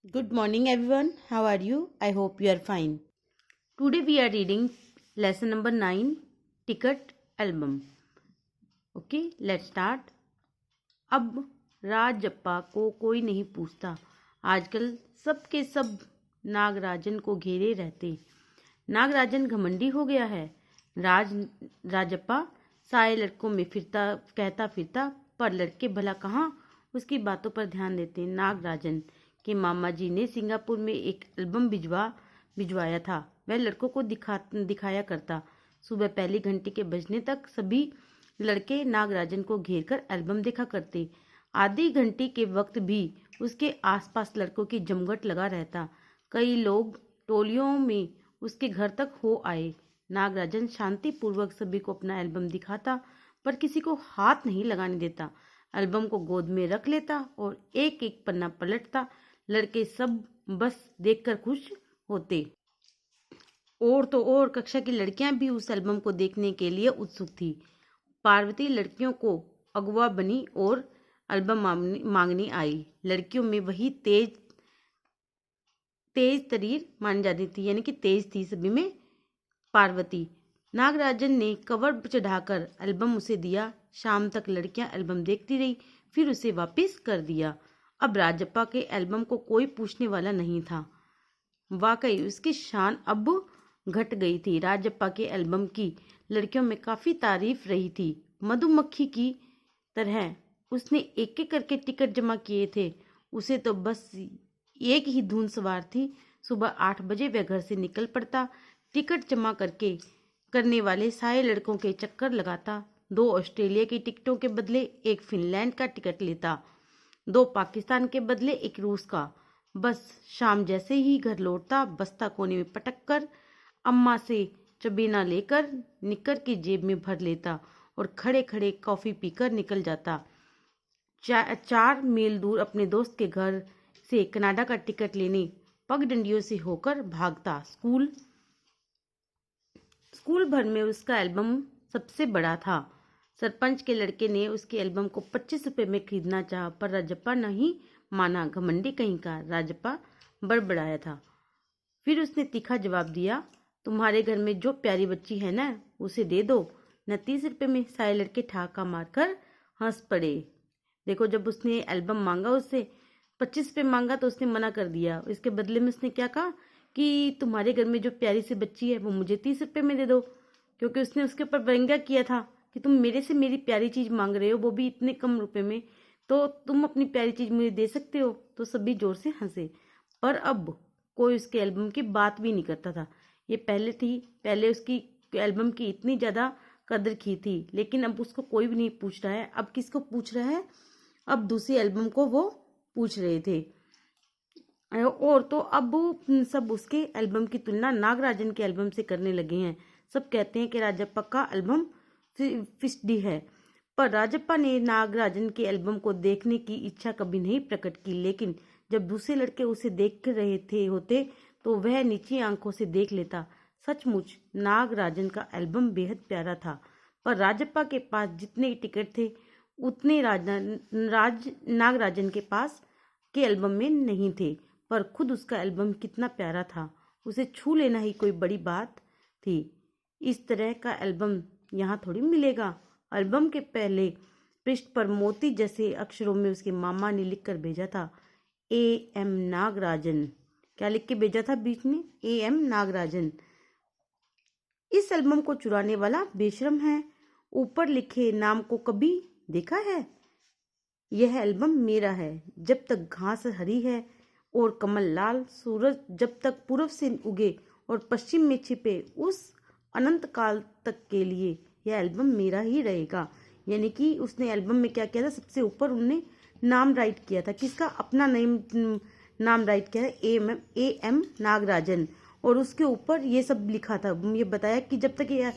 Good morning, everyone. How are you? I hope you are fine. Today we are reading lesson number 9, Ticket Album. Okay, let's start. अब राजप्पा को कोई नहीं पूछता। आजकल सबके सब नागराजन को घेरे रहते। नागराजन घमंडी हो गया है। राजप्पा सारे लड़कों में कहता फिरता, पर लड़के भला कहाँ उसकी बातों पर ध्यान देते। नागराजन के मामा जी ने सिंगापुर में एक एल्बम भिजवाया था। वह लड़कों को दिखाया करता। सुबह पहली घंटे के बजने तक सभी लड़के नागराजन को घेर कर एल्बम देखा करते। आधी घंटे के वक्त भी उसके आसपास लड़कों की जमघट लगा रहता। कई लोग टोलियों में उसके घर तक हो आए। नागराजन शांतिपूर्वक सभी को अपना एल्बम दिखाता, पर किसी को हाथ नहीं लगाने देता। एल्बम को गोद में रख लेता और एक एक पन्ना पलटता। लड़के सब बस देखकर खुश होते। और तो और कक्षा की लड़कियां भी उस एल्बम को देखने के लिए उत्सुक थी। पार्वती लड़कियों को अगवा बनी और एल्बम मांगने आई। लड़कियों में वही तेज तरीर मानी जाती थी, यानी कि तेज थी सभी में पार्वती। नागराजन ने कवर चढ़ाकर एल्बम उसे दिया। शाम तक लड़कियां एल्बम देखती रही, फिर उसे वापस कर दिया। अब राजप्पा के एल्बम को कोई पूछने वाला नहीं था। वाकई उसकी शान अब घट गई थी। राजप्पा के एल्बम की लड़कियों में काफी तारीफ रही थी। मधुमक्खी की तरह उसने एक एक करके टिकट जमा किए थे। उसे तो बस एक ही धुन सवार थी। सुबह 8 बजे वह घर से निकल पड़ता। टिकट जमा करने वाले सारे लड़कों के चक्कर लगाता। 2 ऑस्ट्रेलिया की टिकटों के बदले एक फिनलैंड का टिकट लेता, 2 पाकिस्तान के बदले एक रूस का। बस शाम जैसे ही घर लौटता, बस्ता कोने में पटक कर अम्मा से चबीना लेकर निक्कर की जेब में भर लेता और खड़े खड़े कॉफी पीकर निकल जाता। 4 मील दूर अपने दोस्त के घर से कनाडा का टिकट लेने पगडंडियों से होकर भागता। स्कूल भर में उसका एल्बम सबसे बड़ा था। सरपंच के लड़के ने उसके एल्बम को 25 रुपए में खरीदना चाहा, पर राजप्पा नहीं माना। घमंडी कहीं का राजप्पा बड़बड़ाया था। फिर उसने तीखा जवाब दिया, तुम्हारे घर में जो प्यारी बच्ची है ना, उसे दे दो न। 30 रुपए में। सारे लड़के ठाका मारकर हंस पड़े। देखो, जब उसने एल्बम मांगा, उससे 25 रुपए मांगा तो उसने मना कर दिया। इसके बदले में उसने क्या कहा कि तुम्हारे घर में जो प्यारी सी बच्ची है वो मुझे 30 रुपए में दे दो, क्योंकि उसने उसके ऊपर व्यंग्य किया था कि तुम मेरे से मेरी प्यारी चीज मांग रहे हो, वो भी इतने कम रुपए में, तो तुम अपनी प्यारी चीज मुझे दे सकते हो। तो सभी जोर से हंसे, पर अब कोई उसके एल्बम की बात भी नहीं करता था। ये पहले उसकी एल्बम की इतनी ज्यादा कदर की थी, लेकिन अब उसको कोई भी नहीं पूछ रहा है। अब किसको पूछ रहा है? अब दूसरी एल्बम को वो पूछ रहे थे। और तो अब सब उसके एल्बम की तुलना नागराजन के एल्बम से करने लगे हैं। सब कहते हैं कि राजप्पा का एल्बम फिस्डी है, पर राजप्पा ने नागराजन के एल्बम को देखने की इच्छा कभी नहीं प्रकट की। लेकिन जब दूसरे लड़के उसे देख रहे होते तो वह नीची आंखों से देख लेता। सचमुच नागराजन का एल्बम बेहद प्यारा था, पर राजप्पा के पास जितने टिकट थे उतने नागराजन के पास के एल्बम में नहीं थे। पर खुद उसका एल्बम कितना प्यारा था, उसे छू लेना ही कोई बड़ी बात थी। इस तरह का एल्बम यहाँ थोड़ी मिलेगा। एल्बम के पहले पृष्ठ पर मोती जैसे अक्षरों में उसके मामा ने लिख कर भेजा था, A.M. नागराजन। क्या लिख के भेजा था बीच में? A.M. नागराजन। इस एल्बम को चुराने वाला बेशरम है। ऊपर लिखे नाम को कभी देखा है? यह एल्बम मेरा है। जब तक घास हरी है और कमल लाल, सूरज जब तक पूर्व से उगे और पश्चिम में छिपे, उस अनंत काल तक के लिए यह एल्बम मेरा ही रहेगा। यानी कि उसने एल्बम में क्या किया था, सबसे ऊपर उन्होंने नाम राइट किया था। किसका? अपना नाम राइट किया है, A.M. नागराजन। और उसके ऊपर ये सब लिखा था। ये बताया कि जब तक ये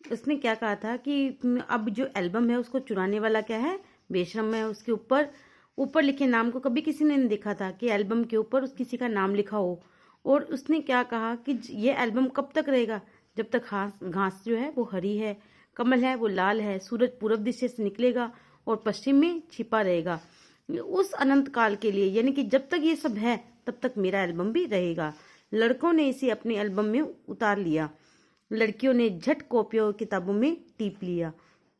उसने क्या कहा था कि अब जो एल्बम है उसको चुराने वाला क्या है? बेशरम है। उसके ऊपर लिखे नाम को कभी किसी ने नहीं देखा था कि एल्बम के ऊपर किसी का नाम लिखा हो। और उसने क्या कहा कि ये एल्बम कब तक रहेगा? जब तक घास जो है वो हरी है, कमल है वो लाल है, सूरज पूर्व दिशा से निकलेगा और पश्चिम में छिपा रहेगा। उस अनंत काल के लिए, यानी कि जब तक ये सब है तब तक मेरा एल्बम भी रहेगा। लड़कों ने इसे अपने एल्बम में उतार लिया, लड़कियों ने झट कॉपियों और किताबों में टीप लिया।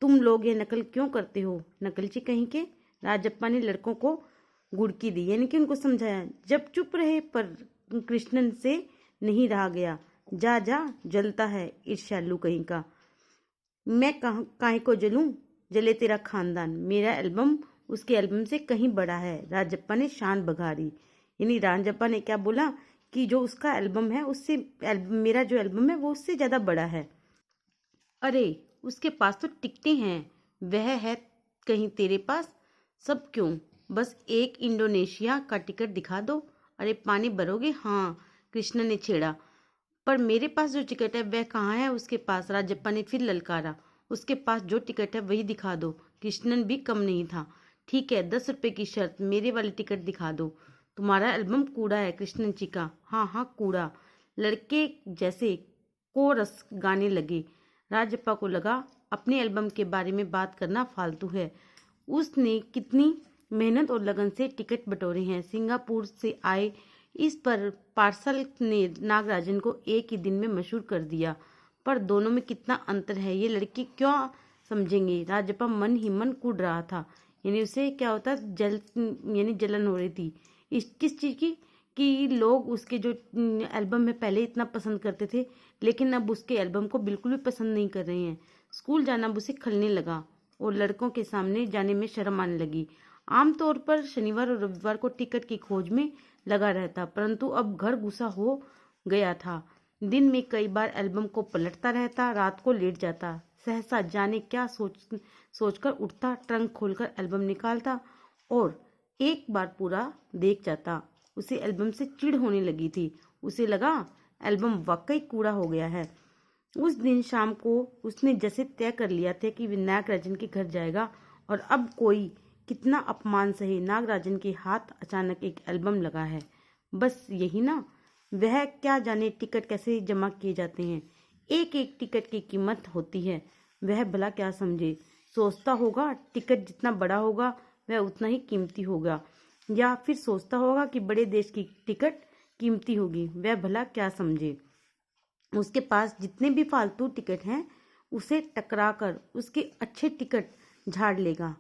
तुम लोग ये नकल क्यों करते हो, नकलची कहीं के। राजप्पा ने लड़कों को गुड़की दी, यानी कि उनको समझाया। जब चुप रहे, पर कृष्णन से नहीं रहा गया। जा जा, जलता है ईर्ष्यालु कहीं का। मैं काहे को जलूं, जले तेरा खानदान। मेरा एल्बम उसके एल्बम से कहीं बड़ा है। राजप्पा ने शान बघारी, यानी राजप्पा ने क्या बोला कि जो उसका एल्बम है उससे मेरा जो एल्बम है वो उससे ज्यादा बड़ा है। अरे उसके पास तो टिकटें हैं, वह है कहीं तेरे पास सब क्यों, बस एक इंडोनेशिया का टिकट दिखा दो। अरे पानी भरोगे। हाँ, कृष्ण ने छेड़ा। पर मेरे पास जो टिकट है वह कहाँ है उसके पास। राजप्पा ने फिर ललकारा। उसके पास जो टिकट है वही दिखा दो। कृष्णन भी कम नहीं था। ठीक है, 10 रुपए की शर्त, मेरे वाली टिकट दिखा दो। तुम्हारा एल्बम कूड़ा है, कृष्णन चीखा। हाँ हाँ कूड़ा। लड़के जैसे कोरस गाने लगे। राजप्पा को लगा अपने एल्बम के बारे में बात करना फालतू है। उसने कितनी मेहनत और लगन से टिकट बटोरे हैं। सिंगापुर से आए इस पर पार्सल ने नागराजन को एक ही दिन में मशहूर कर दिया। पर दोनों में कितना अंतर है, ये लड़के क्यों समझेंगे। राजप्पा मन ही मन कूद रहा था, यानी उसे क्या होता यानी जलन हो रही थी इस किस चीज की, कि लोग उसके जो एल्बम में पहले इतना पसंद करते थे लेकिन अब उसके एल्बम को बिल्कुल भी पसंद नहीं कर रहे हैं। स्कूल जाना अब उसे खलने लगा और लड़कों के सामने जाने में शर्म आने लगी। आमतौर पर शनिवार और रविवार को टिकट की खोज में लगा रहता, परंतु अब घर गुस्सा हो गया था। दिन में कई बार एल्बम को पलटता रहता, रात को लेट जाता। सहसा जाने क्या सोचकर उठता, ट्रंक खोलकर एल्बम निकालता और एक बार पूरा देख जाता। उसे एल्बम से चिढ़ होने लगी थी। उसे लगा एल्बम वाकई कूड़ा हो गया है। उस दिन शाम को उसने जैसे तय कर लिया था कि विनायक राजन के घर जाएगा और अब कोई कितना अपमान सहे, नागराजन के हाथ अचानक एक एल्बम लगा है। बस यही ना, वह क्या जाने टिकट कैसे जमा किए जाते हैं। एक एक टिकट की कीमत होती है, वह भला क्या समझे। सोचता होगा टिकट जितना बड़ा होगा वह उतना ही कीमती होगा, या फिर सोचता होगा कि बड़े देश की टिकट कीमती होगी, वह भला क्या समझे। उसके पास जितने भी फालतू टिकट हैं उसे टकरा कर उसके अच्छे टिकट झाड़ लेगा।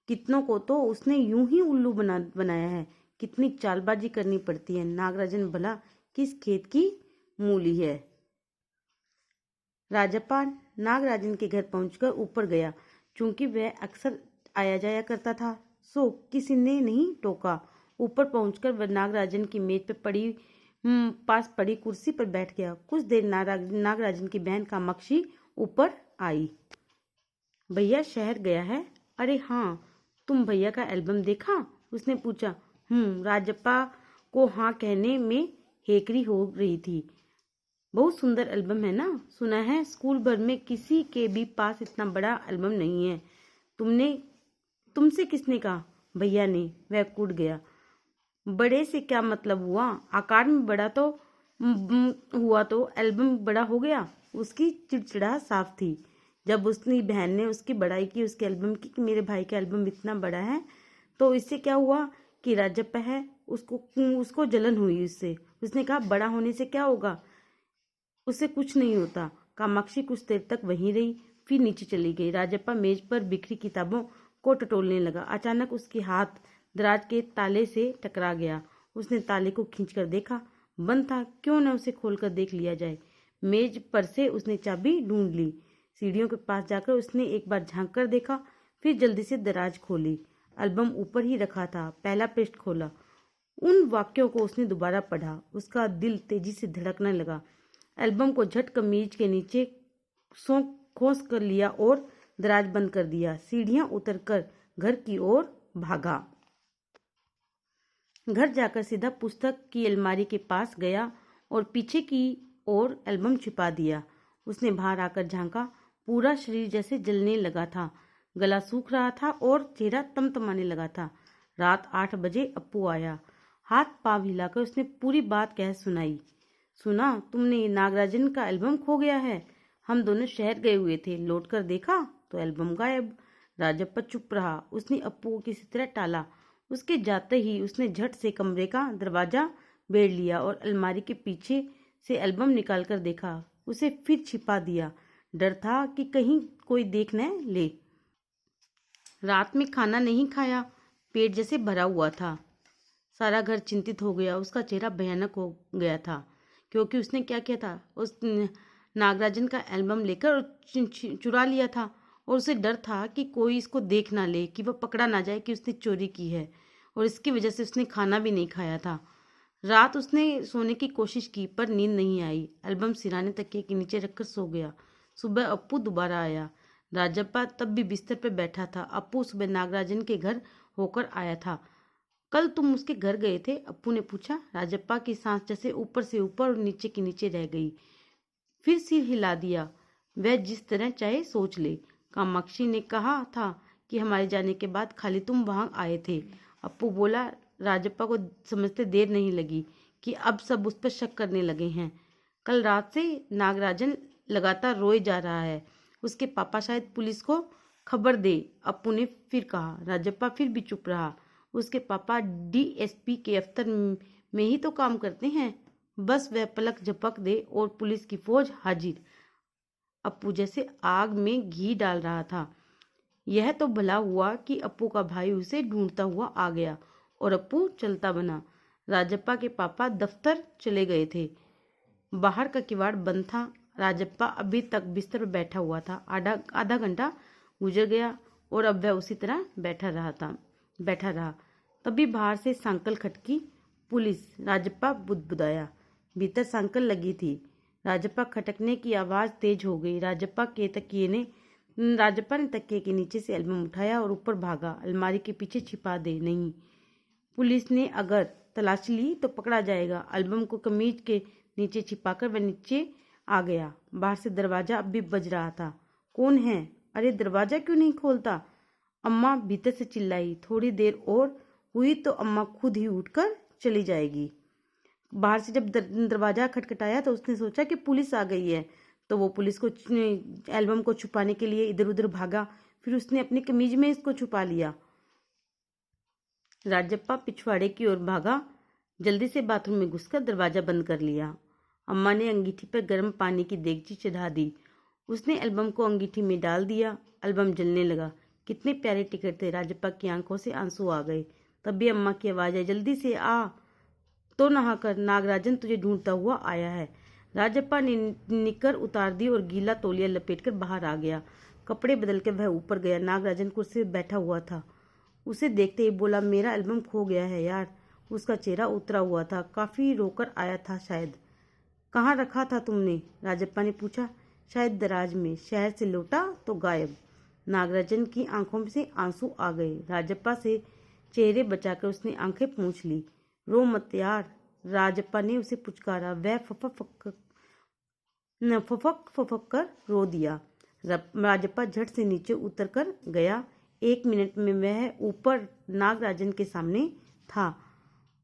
कितनों को तो उसने यूं ही उल्लू बनाया है। कितनी चालबाजी करनी पड़ती है। नागराजन भला किस खेत की मूली है। राजप्पा नागराजन के घर पहुंचकर ऊपर गया। चूंकि वह अक्सर आया जाया करता था सो किसी ने नहीं टोका। ऊपर पहुंचकर वह नागराजन की मेज पे पास पड़ी कुर्सी पर बैठ गया। कुछ देर नागराजन की बहन कामाक्षी ऊपर आई। भैया शहर गया है। अरे हाँ, तुम भैया का एल्बम देखा, उसने पूछा। राजप्पा को हाँ कहने में हेकरी हो रही थी। बहुत सुंदर एल्बम है ना, सुना है स्कूल भर में किसी के भी पास इतना बड़ा एल्बम नहीं है। तुमसे किसने कहा। भैया ने। वह कूद गया। बड़े से क्या मतलब हुआ, आकार में बड़ा तो हुआ तो एल्बम बड़ा हो गया। उसकी चिड़चिड़ा साफ थी। जब उसकी बहन ने उसकी बड़ाई की उसके एल्बम की कि मेरे भाई का एल्बम इतना बड़ा है, तो इससे क्या हुआ कि राजप्पा है उसको जलन हुई उससे। उसने कहा बड़ा होने से क्या होगा, उससे कुछ नहीं होता। कामाक्षी कुछ देर तक वहीं रही, फिर नीचे चली गई। राजप्पा मेज पर बिखरी किताबों को टटोलने लगा। अचानक उसके हाथ दराज के ताले से टकरा गया। उसने ताले को खींचकर देखा, बंद था। क्यों न उसे खोलकर देख लिया जाए। मेज पर से उसने चाबी ढूंढ ली। सीढ़ियों के पास जाकर उसने एक बार झांक कर देखा, फिर जल्दी से दराज खोली। एल्बम ऊपर ही रखा था। पहला पृष्ठ खोला। उन वाक्यों को उसने दोबारा पढ़ा। उसका दिल तेजी से धड़कने लगा। एल्बम को झट कमीज के नीचे खोस कर लिया और दराज बंद कर दिया। सीढ़ियां उतरकर घर की ओर भागा। घर जाकर सीधा पुस्तक की अलमारी के पास गया और पीछे की ओर एल्बम छिपा दिया। उसने बाहर आकर झांका। पूरा शरीर जैसे जलने लगा था, गला सूख रहा था और चेहरा तमतमाने लगा था। रात 8 बजे अप्पू आया। हाथ पांव हिलाकर उसने पूरी बात कह सुनाई। सुना तुमने, नागराजन का एल्बम खो गया है। हम दोनों शहर गए हुए थे, लौटकर देखा तो एल्बम गायब। राजप्पा चुप रहा। उसने अप्पू को किसी तरह टाला उसके जाते ही उसने झट से कमरे का दरवाजा बेड़ लिया और अलमारी के पीछे से एल्बम निकालकर देखा। उसे फिर छिपा दिया। डर था कि कहीं कोई देख न ले। रात में खाना नहीं खाया, पेट जैसे भरा हुआ था। सारा घर चिंतित हो गया। उसका चेहरा भयानक हो गया था, क्योंकि उसने क्या किया था, उस नागराजन का एल्बम लेकर चुरा लिया था और उसे डर था कि कोई इसको देख ना ले, कि वह पकड़ा ना जाए कि उसने चोरी की है, और इसकी वजह से उसने खाना भी नहीं खाया था। रात उसने सोने की कोशिश की पर नींद नहीं आई। एल्बम सिराने तकिए के नीचे रखकर सो गया। सुबह अप्पू दोबारा आया। राजप्पा तब भी बिस्तर पर बैठा था। अप्पू सुबह नागराजन के घर होकर आया था। कल तुम उसके घर गए थे? अप्पू ने पूछा। राजप्पा की सांस जैसे ऊपर से ऊपर और नीचे की नीचे रह गई। फिर सिर हिला दिया। वह जिस तरह चाहे सोच ले। कामाक्षी ने कहा था कि हमारे जाने के बाद खाली तुम वहां आए थे। अप्पू बोला। राजप्पा को समझते देर नहीं लगी कि अब सब उस पर शक करने लगे हैं। कल रात से नागराजन लगातार रोए जा रहा है। उसके पापा शायद पुलिस को खबर दे, अप्पू ने फिर कहा। राजप्पा फिर भी चुप रहा। उसके पापा डीएसपी के दफ्तर में ही तो काम करते हैं। बस वह पलक झपक दे और पुलिस की फौज हाजिर। अप्पू जैसे आग में घी डाल रहा था। यह तो भला हुआ कि अप्पू का भाई उसे ढूंढता हुआ आ गया और अप्पू चलता बना। राजप्पा के पापा दफ्तर चले गए थे। बाहर का किवाड़ बंद था। राजप्पा अभी तक बिस्तर पर बैठा हुआ था। आधा घंटा गुजर गया और अब वह उसी तरह बैठा रहा। तभी बाहर से सांकल खटकी। पुलिस। राजप्पा बुदबुदाया। भीतर सांकल लगी थी। राजप्पा खटकने की आवाज तेज हो गई। राजप्पा ने तकिए के नीचे से एल्बम उठाया और ऊपर भागा। अलमारी के पीछे छिपा दे। नहीं, पुलिस ने अगर तलाशी ली तो पकड़ा जाएगा। एल्बम को कमीज के नीचे छिपाकर वह नीचे आ गया। बाहर से दरवाजा अब भी बज रहा था। कौन है? अरे दरवाजा क्यों नहीं खोलता? अम्मा भीतर से चिल्लाई। थोड़ी देर और हुई तो अम्मा खुद ही उठकर चली जाएगी। बाहर से जब दरवाजा खटखटाया तो उसने सोचा कि पुलिस आ गई है, तो वो पुलिस को एल्बम को छुपाने के लिए इधर उधर भागा। फिर उसने अपनी कमीज में इसको छुपा लिया। राजप्पा पिछवाड़े की ओर भागा। जल्दी से बाथरूम में घुसकर दरवाजा बंद कर लिया। अम्मा ने अंगीठी पर गर्म पानी की देगची चढ़ा दी। उसने एल्बम को अंगीठी में डाल दिया। एल्बम जलने लगा। कितने प्यारे टिकट थे। राजप्पा की आंखों से आंसू आ गए। तभी अम्मा की आवाज आई, जल्दी से आ तो नहाकर, नागराजन तुझे ढूंढता हुआ आया है। राजप्पा ने निकर उतार दी और गीला तौलिया लपेटकर बाहर आ गया। कपड़े बदल कर वह ऊपर गया। नागराजन कुर्सी पर बैठा हुआ था। उसे देखते ही बोला, मेरा एल्बम खो गया है यार। उसका चेहरा उतरा हुआ था। काफी रोकर आया था शायद। कहाँ रखा था तुमने? राजप्पा ने पूछा। शायद दराज में। शहर से लौटा तो गायब। नागराजन की आंखों से आंसू आ गए। राजप्पा से चेहरे बचाकर उसने आंखें पोंछ ली। रो मत यार, राजप्पा ने उसे पुचकारा। वह फफक कर रो दिया। राजप्पा झट से नीचे उतर कर गया। 1 मिनट में वह ऊपर नागराजन के सामने था।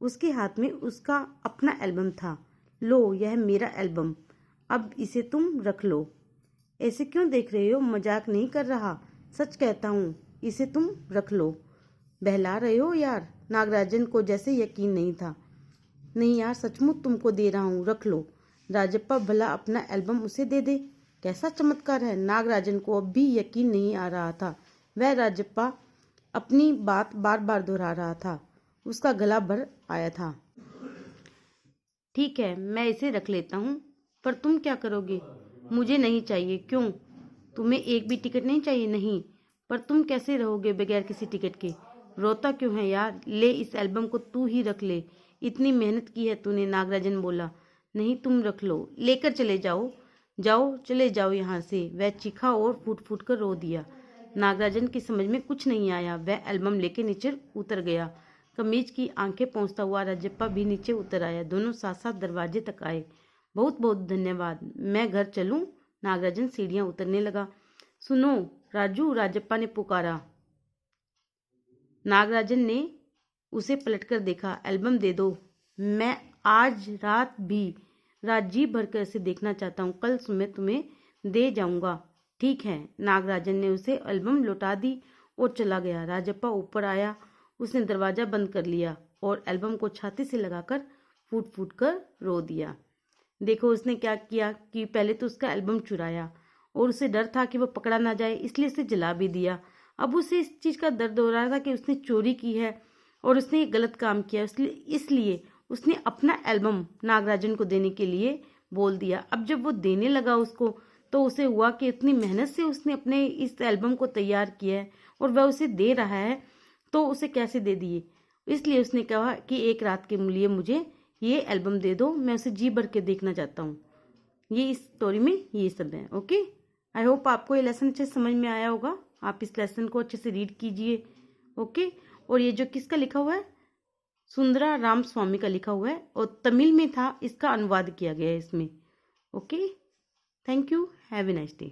उसके हाथ में उसका अपना एल्बम था। लो, यह मेरा एल्बम, अब इसे तुम रख लो। ऐसे क्यों देख रहे हो? मजाक नहीं कर रहा, सच कहता हूँ, इसे तुम रख लो। बहला रहे हो यार? नागराजन को जैसे यकीन नहीं था। नहीं यार, सचमुच तुमको दे रहा हूँ, रख लो। राजप्पा भला अपना एल्बम उसे दे दे। कैसा चमत्कार है। नागराजन को अब भी यकीन नहीं आ रहा था। वह राजप्पा अपनी बात बार बार दोहरा रहा था। उसका गला भर आया था। ठीक है, मैं इसे रख लेता हूँ, पर तुम क्या करोगे? मुझे नहीं चाहिए। क्यों? तुम्हें एक भी टिकट नहीं चाहिए? नहीं। पर तुम कैसे रहोगे बगैर किसी टिकट के? रोता क्यों है यार? ले, इस एल्बम को तू ही रख ले। इतनी मेहनत की है तूने। नागराजन बोला। नहीं, तुम रख लो। लेकर चले जाओ। जाओ, चले जाओ यहाँ से। वह चीखा और फूट फूट कर रो दिया। नागराजन की समझ में कुछ नहीं आया। वह एल्बम लेके नीचे उतर गया। कमीज की आंखें पोंछता हुआ राजप्पा भी नीचे उतर आया। दोनों साथ साथ दरवाजे तक आए। बहुत बहुत धन्यवाद, मैं घर चलूं? नागराजन सीढ़ियां उतरने लगा। सुनो राजू, राजप्पा ने पुकारा। नागराजन ने उसे पलटकर देखा। एल्बम दे दो। मैं आज रात जी भरकर इसे देखना चाहता हूँ। कल सुबह तुम्हें दे जाऊंगा। ठीक है। नागराजन ने उसे एल्बम लौटा दी और चला गया। राजप्पा ऊपर आया उसने दरवाजा बंद कर लिया और एल्बम को छाती से लगाकर फूट फूट कर रो दिया। देखो उसने क्या किया कि पहले तो उसका एल्बम चुराया और उसे डर था कि वो पकड़ा ना जाए, इसलिए उसे जला भी दिया। अब उसे इस चीज़ का दर्द हो रहा था कि उसने चोरी की है और उसने ये गलत काम किया, इसलिए उसने अपना एल्बम नागराजन को देने के लिए बोल दिया। अब जब वो देने लगा उसको, तो उसे हुआ कि इतनी मेहनत से उसने अपने इस एल्बम को तैयार किया है और वह उसे दे रहा है, तो उसे कैसे दे दिए। इसलिए उसने कहा कि एक रात के लिए मुझे ये एल्बम दे दो, मैं उसे जी भर के देखना चाहता हूँ। ये इस स्टोरी में ये सब है। ओके, आई होप आपको ये लेसन अच्छे से समझ में आया होगा। आप इस लेसन को अच्छे से रीड कीजिए। ओके, और ये जो किसका लिखा हुआ है, सुंदरा राम स्वामी का लिखा हुआ है और तमिल में था, इसका अनुवाद किया गया है इसमें। Okay, thank you, have a nice day.